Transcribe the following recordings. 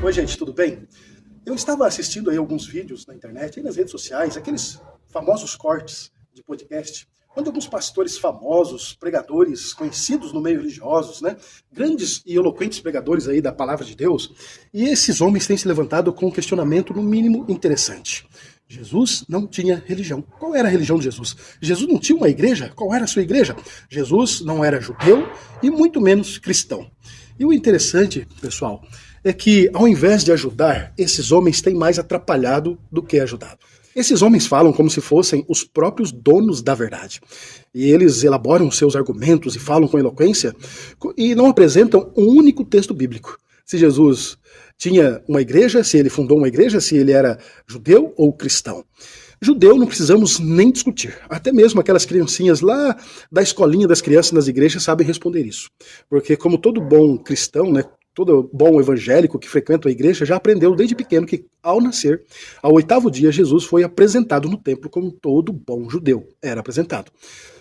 Oi, gente, tudo bem? Eu estava assistindo aí alguns vídeos na internet e nas redes sociais, aqueles famosos cortes de podcast, onde alguns pastores famosos, pregadores conhecidos no meio religiosos, né, grandes e eloquentes pregadores aí da palavra de Deus, e esses homens têm se levantado com um questionamento no mínimo interessante. Jesus não tinha religião. Qual era a religião de Jesus? Jesus não tinha uma igreja? Qual era a sua igreja? Jesus não era judeu e muito menos cristão. E o interessante, pessoal, é que ao invés de ajudar, esses homens têm mais atrapalhado do que ajudado. Esses homens falam como se fossem os próprios donos da verdade. E eles elaboram seus argumentos e falam com eloquência e não apresentam um único texto bíblico. Se Jesus tinha uma igreja, se ele fundou uma igreja, se ele era judeu ou cristão. Judeu não precisamos nem discutir. Até mesmo aquelas criancinhas lá da escolinha das crianças nas igrejas sabem responder isso. Porque como todo bom cristão, né, todo bom evangélico que frequenta a igreja já aprendeu desde pequeno que ao nascer, ao 8º dia, Jesus foi apresentado no templo como todo bom judeu era apresentado.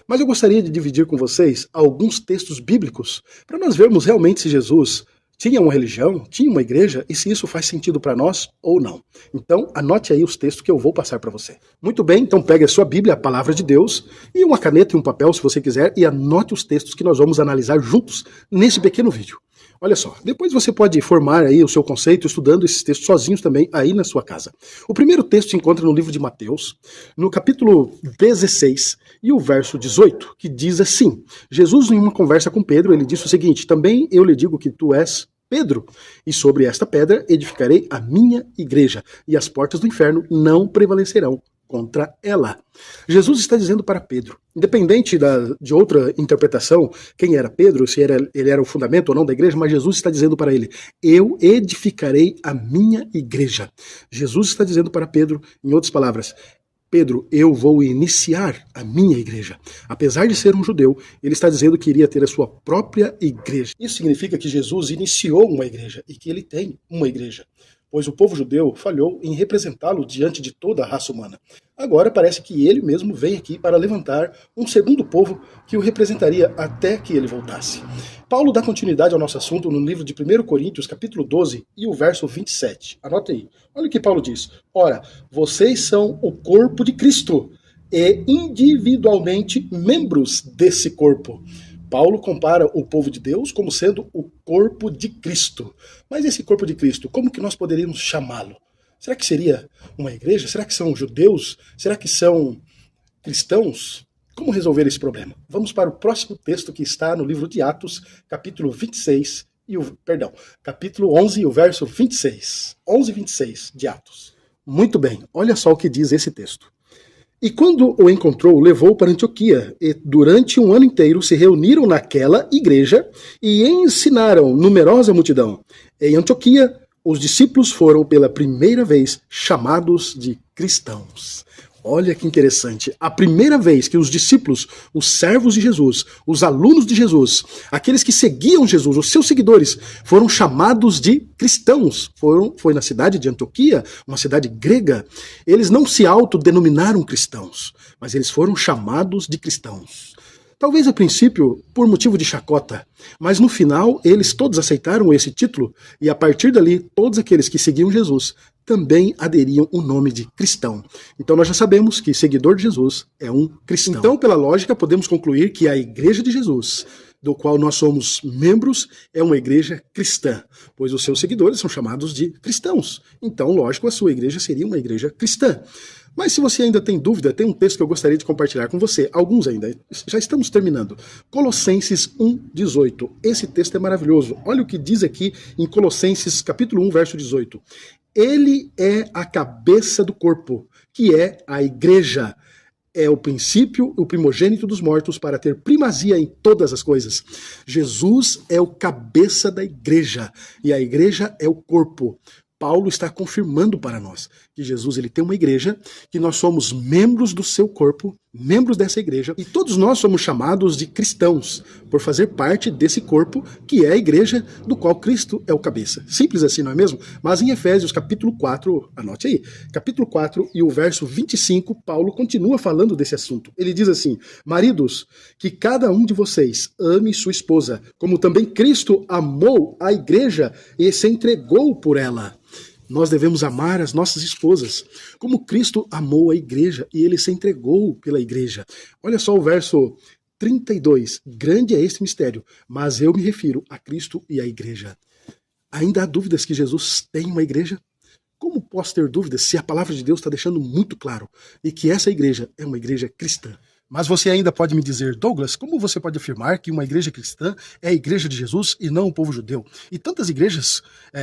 Mas eu gostaria de dividir com vocês alguns textos bíblicos para nós vermos realmente se Jesus tinha uma religião, tinha uma igreja, e se isso faz sentido para nós ou não. Então, anote aí os textos que eu vou passar para você. Muito bem, então pegue a sua Bíblia, a Palavra de Deus, e uma caneta e um papel, se você quiser, e anote os textos que nós vamos analisar juntos nesse pequeno vídeo. Olha só, depois você pode formar aí o seu conceito estudando esses textos sozinhos também aí na sua casa. O primeiro texto se encontra no livro de Mateus, no capítulo 16 e o verso 18, que diz assim: Jesus, em uma conversa com Pedro, ele disse o seguinte: também eu lhe digo que tu és Pedro, e sobre esta pedra edificarei a minha igreja, e as portas do inferno não prevalecerão contra ela. Jesus está dizendo para Pedro, independente de outra interpretação, quem era Pedro, se ele era o fundamento ou não da igreja, mas Jesus está dizendo para ele: eu edificarei a minha igreja. Jesus está dizendo para Pedro, em outras palavras: Pedro, eu vou iniciar a minha igreja. Apesar de ser um judeu, ele está dizendo que iria ter a sua própria igreja. Isso significa que Jesus iniciou uma igreja e que ele tem uma igreja, pois o povo judeu falhou em representá-lo diante de toda a raça humana. Agora parece que ele mesmo vem aqui para levantar um segundo povo que o representaria até que ele voltasse. Paulo dá continuidade ao nosso assunto no livro de 1 Coríntios, capítulo 12, e o verso 27. Anota aí. Olha o que Paulo diz. Ora, vocês são o corpo de Cristo e individualmente membros desse corpo. Paulo compara o povo de Deus como sendo o corpo de Cristo. Mas esse corpo de Cristo, como que nós poderíamos chamá-lo? Será que seria uma igreja? Será que são judeus? Será que são cristãos? Como resolver esse problema? Vamos para o próximo texto que está no livro de Atos, capítulo 26, capítulo 11 e o verso 26. 11 e 26 de Atos. Muito bem, olha só o que diz esse texto. E quando o encontrou, o levou para Antioquia, e durante um ano inteiro se reuniram naquela igreja e ensinaram numerosa multidão. Em Antioquia, os discípulos foram pela primeira vez chamados de cristãos. Olha que interessante, a primeira vez que os discípulos, os servos de Jesus, os alunos de Jesus, aqueles que seguiam Jesus, os seus seguidores, foram chamados de cristãos. Foi na cidade de Antioquia, uma cidade grega. Eles não se autodenominaram cristãos, mas eles foram chamados de cristãos. Talvez a princípio por motivo de chacota, mas no final eles todos aceitaram esse título e a partir dali todos aqueles que seguiam Jesus também aderiam o nome de cristão. Então nós já sabemos que seguidor de Jesus é um cristão. Então, pela lógica, podemos concluir que a Igreja de Jesus, do qual nós somos membros, é uma igreja cristã, pois os seus seguidores são chamados de cristãos. Então, lógico, a sua igreja seria uma igreja cristã. Mas se você ainda tem dúvida, tem um texto que eu gostaria de compartilhar com você, alguns ainda, já estamos terminando. Colossenses 1:18. Esse texto é maravilhoso. Olha o que diz aqui em Colossenses capítulo 1, verso 18. Ele é a cabeça do corpo, que é a igreja. É o princípio, o primogênito dos mortos, para ter primazia em todas as coisas. Jesus é o cabeça da igreja, e a igreja é o corpo. Paulo está confirmando para nós que Jesus ele tem uma igreja, que nós somos membros do seu corpo, membros dessa igreja, e todos nós somos chamados de cristãos, por fazer parte desse corpo, que é a igreja do qual Cristo é o cabeça. Simples assim, não é mesmo? Mas em Efésios capítulo 4, anote aí, capítulo 4 e o verso 25, Paulo continua falando desse assunto. Ele diz assim: maridos, que cada um de vocês ame sua esposa, como também Cristo amou a igreja e se entregou por ela. Nós devemos amar as nossas esposas, como Cristo amou a igreja e ele se entregou pela igreja. Olha só o verso 32. Grande é este mistério, mas eu me refiro a Cristo e à igreja. Ainda há dúvidas que Jesus tem uma igreja? Como posso ter dúvidas se a palavra de Deus está deixando muito claro e que essa igreja é uma igreja cristã? Mas você ainda pode me dizer, Douglas, como você pode afirmar que uma igreja cristã é a igreja de Jesus e não o povo judeu? E tantas igrejas,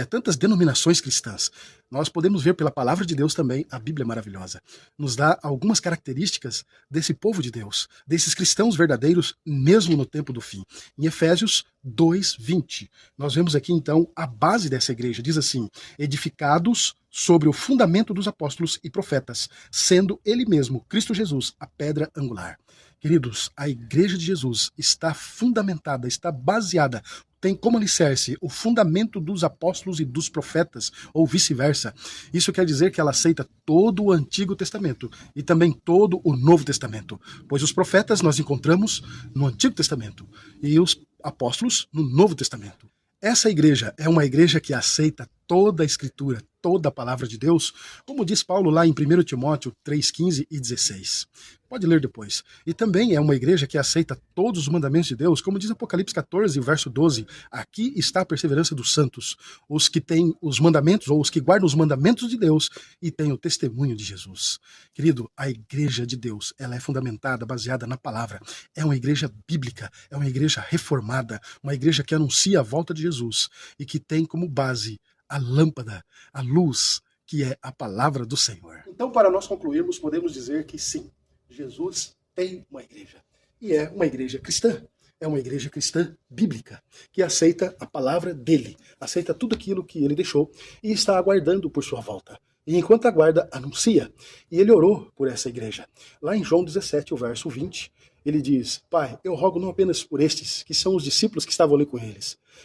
tantas denominações cristãs. Nós podemos ver pela palavra de Deus também, a Bíblia maravilhosa. Nos dá algumas características desse povo de Deus, desses cristãos verdadeiros, mesmo no tempo do fim. Em Efésios 2:20, nós vemos aqui então a base dessa igreja. Diz assim: edificados sobre o fundamento dos apóstolos e profetas, sendo ele mesmo, Cristo Jesus, a pedra angular. Queridos, a igreja de Jesus está fundamentada, está baseada, tem como alicerce o fundamento dos apóstolos e dos profetas, ou vice-versa. Isso quer dizer que ela aceita todo o Antigo Testamento e também todo o Novo Testamento, pois os profetas nós encontramos no Antigo Testamento e os apóstolos no Novo Testamento. Essa igreja é uma igreja que aceita toda a Escritura, toda a palavra de Deus, como diz Paulo lá em 1 Timóteo 3:15 e 16. Pode ler depois. E também é uma igreja que aceita todos os mandamentos de Deus, como diz Apocalipse 14, verso 12. Aqui está a perseverança dos santos, os que têm os mandamentos, ou os que guardam os mandamentos de Deus e têm o testemunho de Jesus. Querido, a igreja de Deus, ela é fundamentada, baseada na palavra. É uma igreja bíblica, é uma igreja reformada, uma igreja que anuncia a volta de Jesus e que tem como base a lâmpada, a luz, que é a palavra do Senhor. Então, para nós concluirmos, podemos dizer que sim, Jesus tem uma igreja. E é uma igreja cristã. É uma igreja cristã bíblica, que aceita a palavra dele, aceita tudo aquilo que ele deixou e está aguardando por sua volta. E enquanto aguarda, anuncia. E ele orou por essa igreja. Lá em João 17, o verso 20, ele diz: Pai, eu rogo não apenas por estes, que são os discípulos que estavam ali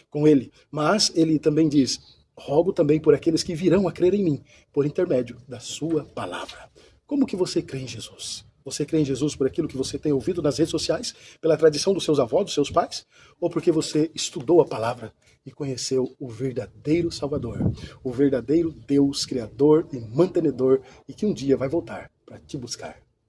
com ele, mas ele também diz: rogo também por aqueles que virão a crer em mim, por intermédio da sua palavra. Como que você crê em Jesus? Você crê em Jesus por aquilo que você tem ouvido nas redes sociais, pela tradição dos seus avós, dos seus pais? Ou porque você estudou a palavra e conheceu o verdadeiro Salvador, o verdadeiro Deus, Criador e mantenedor, e que um dia vai voltar para te buscar?